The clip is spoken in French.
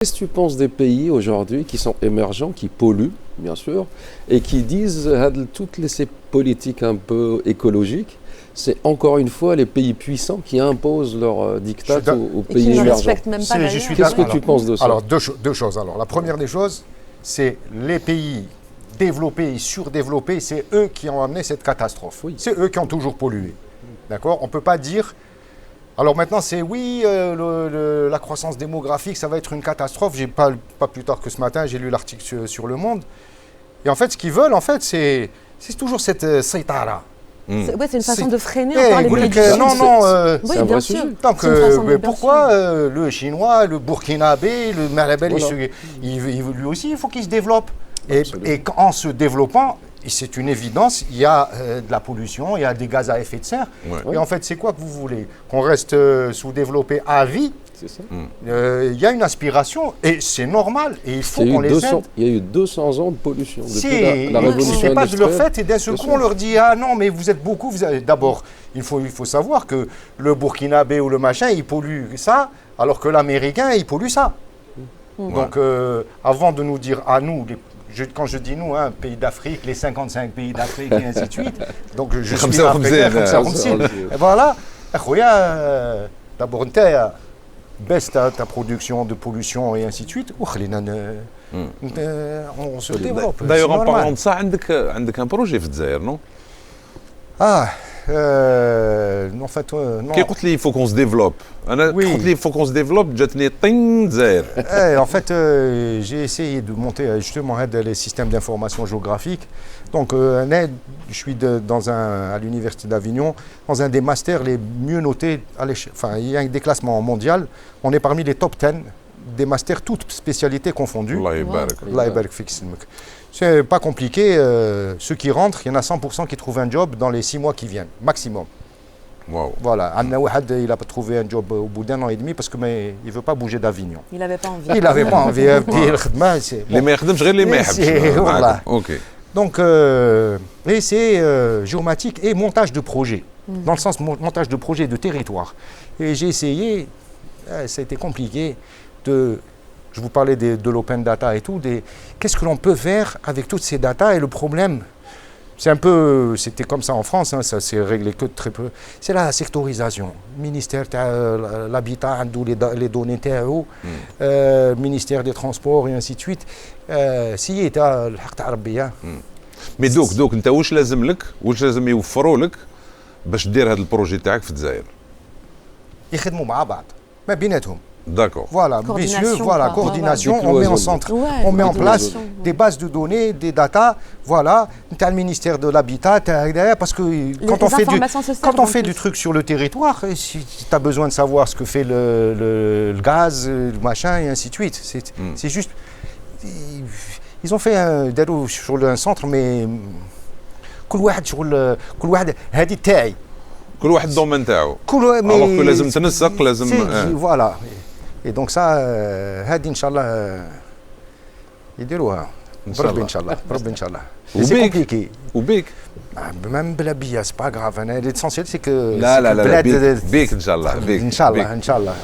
Qu'est-ce que tu penses des pays aujourd'hui qui sont émergents, qui polluent, bien sûr, et qui disent toutes ces politiques un peu écologiques, c'est encore une fois les pays puissants qui imposent leur dictat aux Et qui pays ne émergents. respectent même pas Je suis Qu'est-ce que d'accord. tu penses de ça? Alors, deux choses. Alors, la première des choses, c'est les pays développés et surdéveloppés, c'est eux qui ont amené cette catastrophe. Oui. C'est eux qui ont toujours pollué. D'accord? On ne peut pas dire... Alors maintenant, c'est oui, la croissance démographique, ça va être une catastrophe. Pas plus tard que ce matin, j'ai lu l'article sur Le Monde. Et en fait, ce qu'ils veulent, en fait, c'est toujours cette saïtara. C'est une façon C'est- de freiner Eh, encore les vous pays dites du que Sud. non, Oui, c'est un bien vrai sûr. sujet. Donc, C'est une façon de mais bien pourquoi sûr. le Chinois, le Burkinabé, le Malabel, Voilà. lui aussi, il faut qu'il se développe. Absolument. Et en se développant, et c'est une évidence, il y a de la pollution, il y a des gaz à effet de serre. Ouais. Et en fait, c'est quoi que vous voulez? Qu'on reste sous-développé à vie? C'est ça. Il y a une aspiration, et c'est normal, et il faut Il y a qu'on eu les 200 aide. il y a eu 200 ans de pollution depuis Si, la révolution c'est pas de leur industrielle. fait, et d'un seul Bien coup, sûr. on leur dit ah non, mais vous êtes beaucoup. D'abord, il faut savoir que le Burkinabé ou le machin, il pollue ça, alors que l'Américain, il pollue ça. Donc, avant de nous dire à nous, quand je dis nous, hein, pays d'Afrique, les 55 pays d'Afrique et ainsi de suite, donc je Comme suis ça, africain, comme ça, comme ça, aussi. Et voilà, d'abord, baisse ta production de pollution et ainsi de suite, on se développe. D'ailleurs, c'est en normal. parlant de ça, عندك un projet في الجزائر, non? En fait, non. كي قلت لي il faut qu'on se développe. انا Oui. قلت لي il faut qu'on se développe جاتني طين الجزائر. En fait, j'ai essayé de monter justement les systèmes d'information géographique. Donc, je suis à l'université d'Avignon, dans un des masters les mieux notés à l'échelle. Enfin, il y a des classements mondiaux. On est parmi les top 10 des masters, toutes spécialités confondues. الله يبارك. Allah يبارك فيك سلمك. C'est pas compliqué. Ceux qui rentrent, il y en a 100% qui trouvent un job dans les 6 mois qui viennent, maximum. واو. Voilà. Anna Ouahad, il a pas trouvé un job au bout d'1 an et demi parce qu'il ne veut pas bouger d'Avignon. Il n'avait pas envie. Il n'avait pas envie de dire الخدمة, c'est اللي bon. ما يخدمش غير اللي ما C'est- يحبش. والله. معاك. اوكي. Donc, et c'est géomatique et montage de projet, dans le sens montage de projet de territoire. Et j'ai essayé, ça a été compliqué, je vous parlais de l'open data et tout, qu'est-ce que l'on peut faire avec toutes ces datas et le problème, c'était comme ça en France, hein, ça s'est réglé que très peu, c'est la sectorisation. Ministère de l'habitat, les données TAO, ministère des transports et ainsi de suite. Si il était الحق تاع ربي مي دوك انت واش لازم يوفروا لك باش دير هذا البروجي تاعك في الجزائر؟ يخدموا مع بعض ما بيناتهم. داكور. Voilà, Coordination, messieurs, voilà, quoi. coordination, Ouais, ouais. on met en Décloisonnement. centre, Ouais, on met en place décloisonnement. des bases de données, des datas, voilà, tu as le ministère de l'Habitat, parce que quand on fait informations se quand servent on en fait plus. du truc sur le territoire, si tu as besoin de savoir ce que fait le gaz, le machin, et ainsi de suite, c'est juste... Ils ont fait un centre, mais... كل واحد شغل كل واحد هذه تاعي كل واحد الدومين تاعو. كل Alors que لازم تنسق لازم. voilà et donc ça هذه ان شاء الله يديروها بربي ان شاء الله بربي ان شاء الله سي وبيك. كومبليكي وبيك. même بلا بيا سي با غراف انا l'essentiel c'est que لا لا لا بلاد- بيك ان شاء الله. بيك. ان شاء بيك. الله ان شاء الله